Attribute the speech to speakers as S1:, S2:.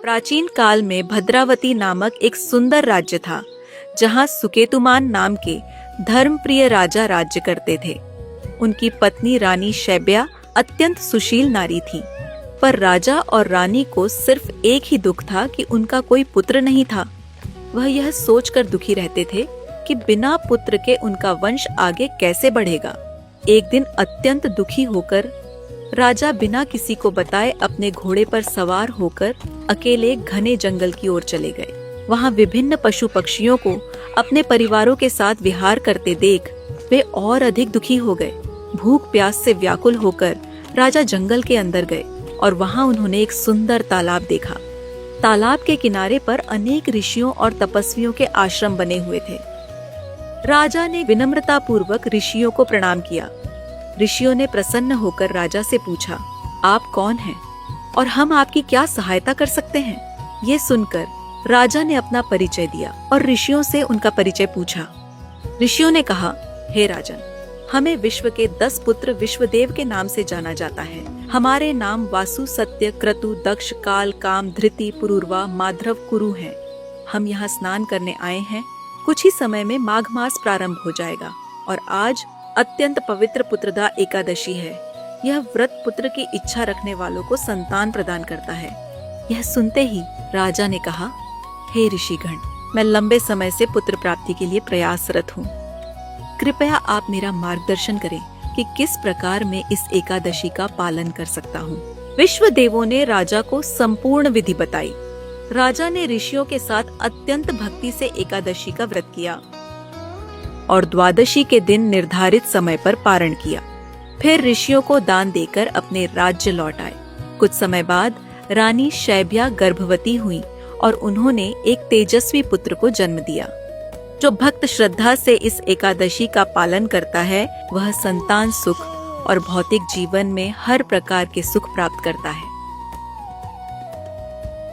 S1: प्राचीन काल में भद्रावती नामक एक सुंदर राज्य था, जहाँ सुकेतुमान नाम के धर्मप्रिय राजा राज्य करते थे। उनकी पत्नी रानी शैब्या अत्यंत सुशील नारी थी, पर राजा और रानी को सिर्फ एक ही दुख था कि उनका कोई पुत्र नहीं था। वह यह सोचकर दुखी रहते थे कि बिना पुत्र के उनका वंश आगे कैसे बढ़ेगा। एक दिन अत्यंत दुखी होकर राजा बिना किसी को बताए अपने घोड़े पर सवार होकर अकेले घने जंगल की ओर चले गए। वहां विभिन्न पशु पक्षियों को अपने परिवारों के साथ विहार करते देख वे और अधिक दुखी हो गए। भूख प्यास से व्याकुल होकर राजा जंगल के अंदर गए और वहां उन्होंने एक सुंदर तालाब देखा। तालाब के किनारे पर अनेक ऋषियों और तपस्वियों के आश्रम बने हुए थे। राजा ने विनम्रता पूर्वक ऋषियों को प्रणाम किया। ऋषियों ने प्रसन्न होकर राजा से पूछा, आप कौन हैं और हम आपकी क्या सहायता कर सकते हैं? ये सुनकर राजा ने अपना परिचय दिया और ऋषियों से उनका परिचय पूछा। ऋषियों ने कहा, हे राजन, हमें विश्व के 10 पुत्र विश्वदेव के नाम से जाना जाता है। हमारे नाम वासु, सत्य, क्रतु, दक्ष, काल, काम, धृति, पुरूरवा, माधव, कुरु हैं। हम यहाँ स्नान करने आए हैं। कुछ ही समय में माघ मास प्रारंभ हो जाएगा और आज अत्यंत पवित्र पुत्रदा एकादशी है। यह व्रत पुत्र की इच्छा रखने वालों को संतान प्रदान करता है। यह सुनते ही राजा ने कहा, हे ऋषिगण, मैं लंबे समय से पुत्र प्राप्ति के लिए प्रयासरत हूँ। कृपया आप मेरा मार्गदर्शन करें कि किस प्रकार मैं इस एकादशी का पालन कर सकता हूँ। विश्व देवों ने राजा को संपूर्ण विधि बताई। राजा ने ऋषियों के साथ अत्यंत भक्ति से एकादशी का व्रत किया और द्वादशी के दिन निर्धारित समय पर पारण किया। फिर ऋषियों को दान देकर अपने राज्य लौट आए। कुछ समय बाद रानी शैब्या गर्भवती हुई और उन्होंने एक तेजस्वी पुत्र को जन्म दिया। जो भक्त श्रद्धा से इस एकादशी का पालन करता है, वह संतान सुख और भौतिक जीवन में हर प्रकार के सुख प्राप्त करता है।